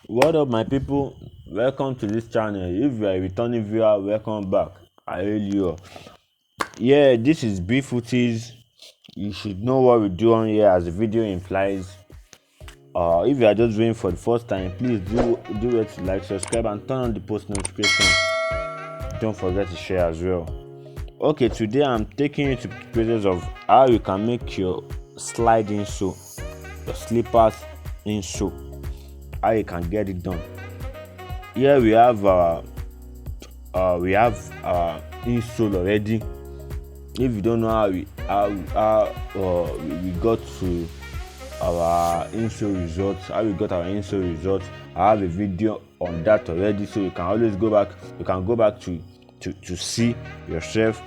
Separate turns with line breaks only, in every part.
What up, my people? Welcome to this channel. If you are a returning viewer, welcome back. I hail you all. Yeah, this is B Footies. You should know what we do on here, as the video implies. If you are just viewing for the first time, please do it to like, subscribe, and turn on the post notification. Don't forget to share as well. Okay, today I'm taking you to places of how you can make your slide insole, your slippers insole, how you can get it done. Here we have insole already. If you don't know how we got to our insole results, I have a video on that already, so you can always go back. You can go back to see yourself.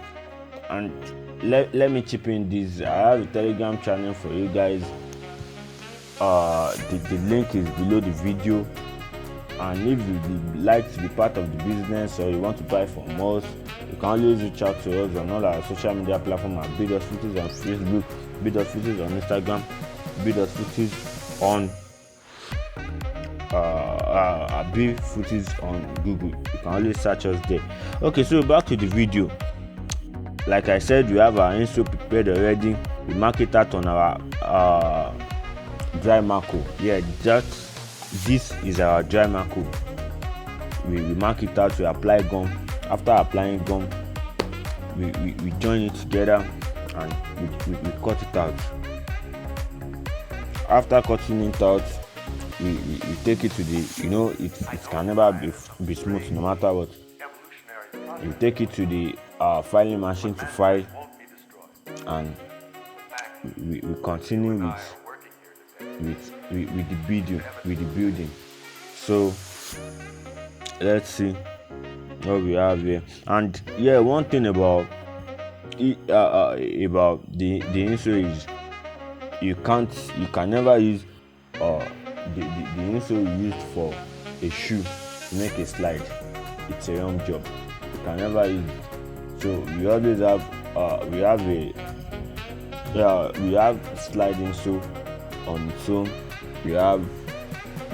And let me chip in this. I have a Telegram channel for you guys. The link is below the video. And if you like to be part of the business or you want to buy from us, you can always reach out to us on all our social media platforms at B.Footies on Facebook, B.Footies on Instagram, B.Footies on B.Footies on Google. You can always search us there. Okay, so back to the video. Like I said, we have our insole prepared already. We mark it out on our dry marker. Yeah, this is our dry marker. We mark it out. We apply gum. After applying gum, we join it together and we cut it out. After cutting it out, we take it to the, it can never be smooth no matter what. We take it to the filing machine to file, and we continue with the building. So let's see what we have here. And yeah, one thing about the insole is you can never use the insole used for a shoe to make a slide. It's a wrong job. You can never use it. So we always have we have sliding insole on its own. We have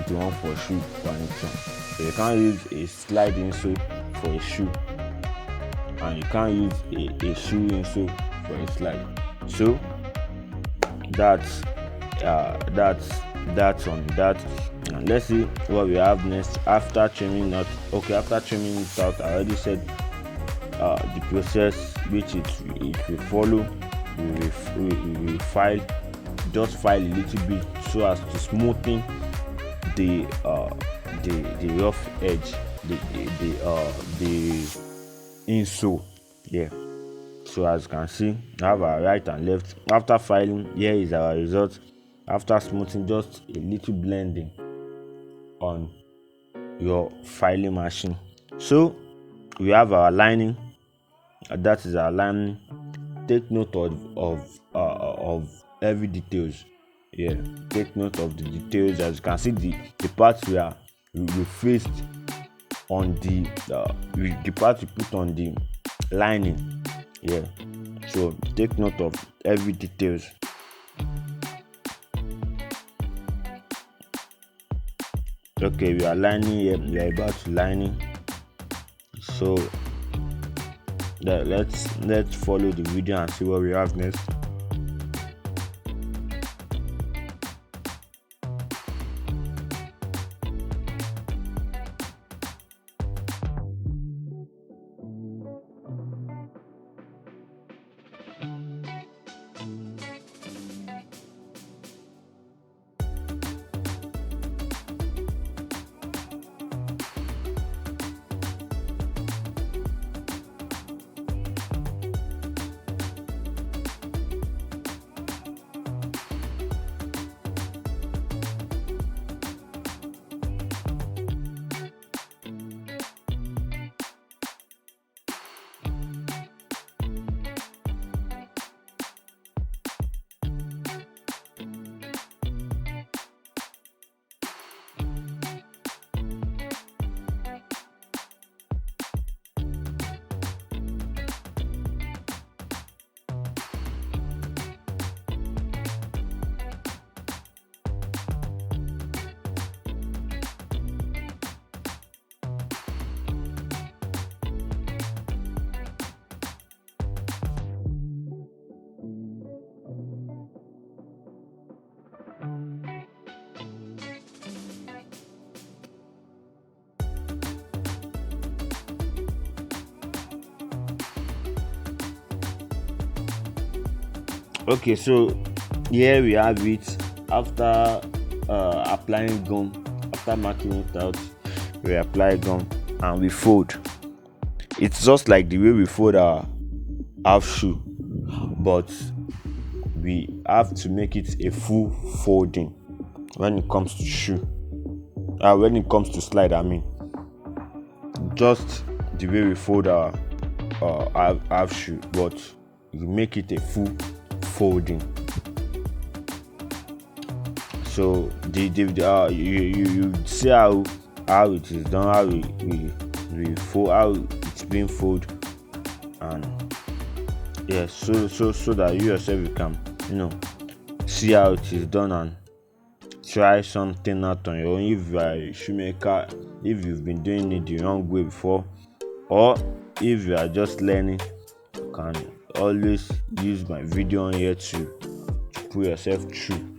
the one for shoe on its own. So you can't use a slide insole for a shoe, and you can't use a shoe insole for a slide. So that's on that. And let's see what we have next after trimming out. Okay, after trimming it out, I already said the process which it will follow. We will file a little bit so as to smoothen the rough edge, the insole. Yeah. So as you can see, I have our right and left. After filing, here is our result. After smoothing, just a little blending on your filing machine. So we have our lining. That is our lining. Take note of every details. Yeah, take note of the details. As you can see, the parts we faced on the part we put on the lining. Yeah, so take note of every details. Okay, we are lining here. We are about to lining. So let's follow the video and see what we have next. Okay, so here we have it. After applying gum, after marking it out, we apply gum and we fold. It's just like the way we fold our half shoe, but we have to make it a full folding when it comes to shoe. When it comes to slide, I mean, just the way we fold our half shoe, but you make it a full folding. So you see how it is done, how we fold, how it's being folded, and yes, so that you yourself you can see how it is done and try something out on your own. If you are a shoemaker, if you've been doing it the wrong way before, or if you are just learning, you can always use my video on here to put yourself through.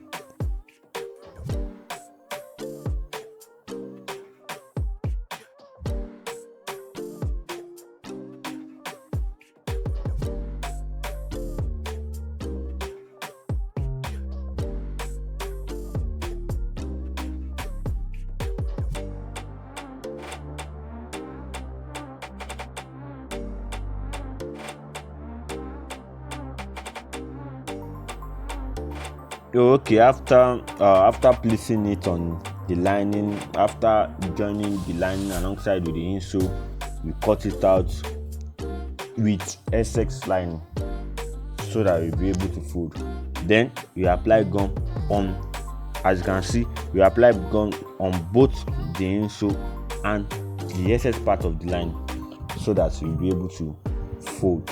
Okay, after placing it on the lining, after joining the lining alongside with the insole, we cut it out with SX lining so that we'll be able to fold. Then we apply gum on, as you can see, we apply gum on both the insole and the SS part of the line so that we'll be able to fold.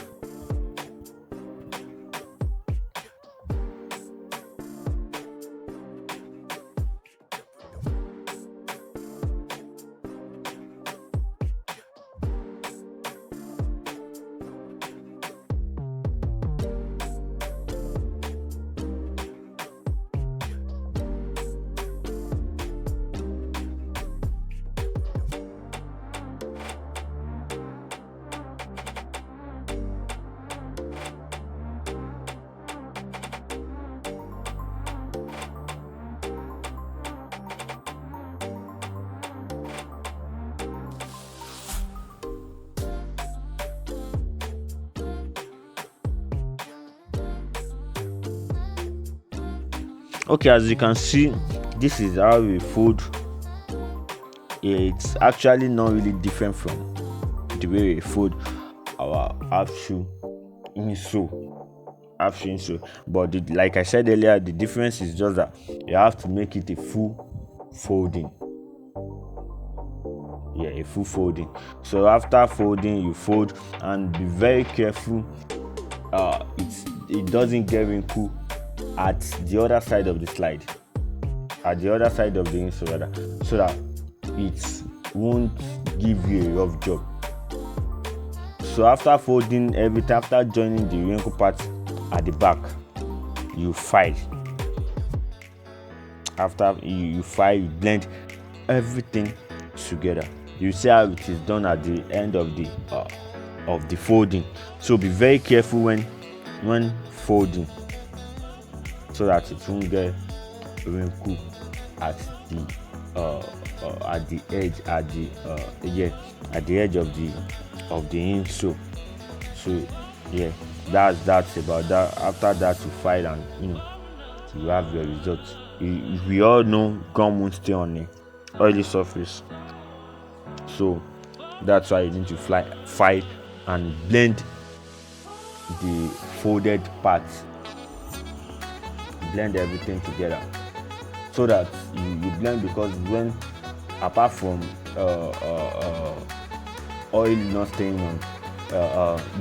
Okay, as you can see, this is how we fold. It's actually not really different from the way we fold our half shoe insole, but like I said earlier, the difference is just that you have to make it a full folding. A full folding. So after folding, you fold and be very careful it doesn't get wrinkle at the other side of the slide, at the other side of the insole rather, so that it won't give you a rough job. So after folding everything, after joining the wrinkle part at the back, you file. After you file, you blend everything together. You see how it is done at the end of the folding. So be very careful when folding, so that it won't get wrinkle at the edge, at the edge of the insole. So that's about that. After that, you file and you have your results. We all know gum won't stay on the oily surface, so that's why you need to file and blend the folded parts. Blend everything together so that you blend, because when, apart from oil not staying on,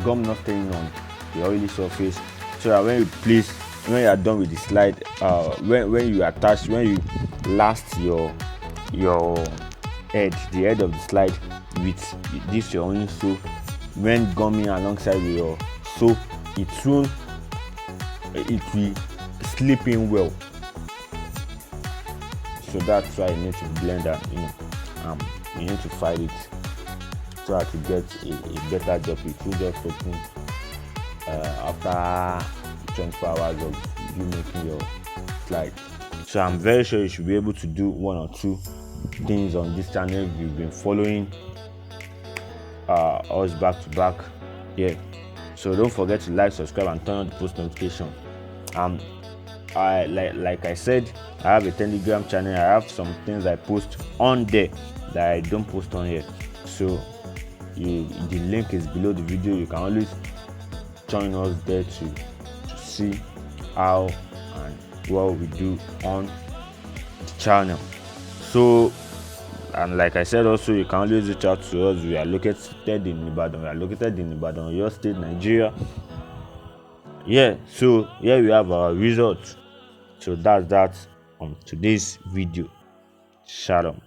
gum not staying on the oily surface, so that when you are done with the slide, when you last your the head of the slide with this your insole, when gumming alongside with your so it will slip in well. So that's why you need to blend that, you need to file it so that you get a better job. It will just open after 24 hours of you making your slide. So I'm very sure you should be able to do one or two things on this channel if you've been following us back to back. Yeah, so don't forget to like, subscribe, and turn on the post notification. I like I said, I have a Telegram channel. I have some things I post on there that I don't post on here. So the link is below the video. You can always join us there to see how and what we do on the channel. So, and like I said also, you can always reach out to us. We are located in Ibadan. We are located in Ibadan, your state, Nigeria. Yeah, so here we have our results. So that's that on today's video. Shalom.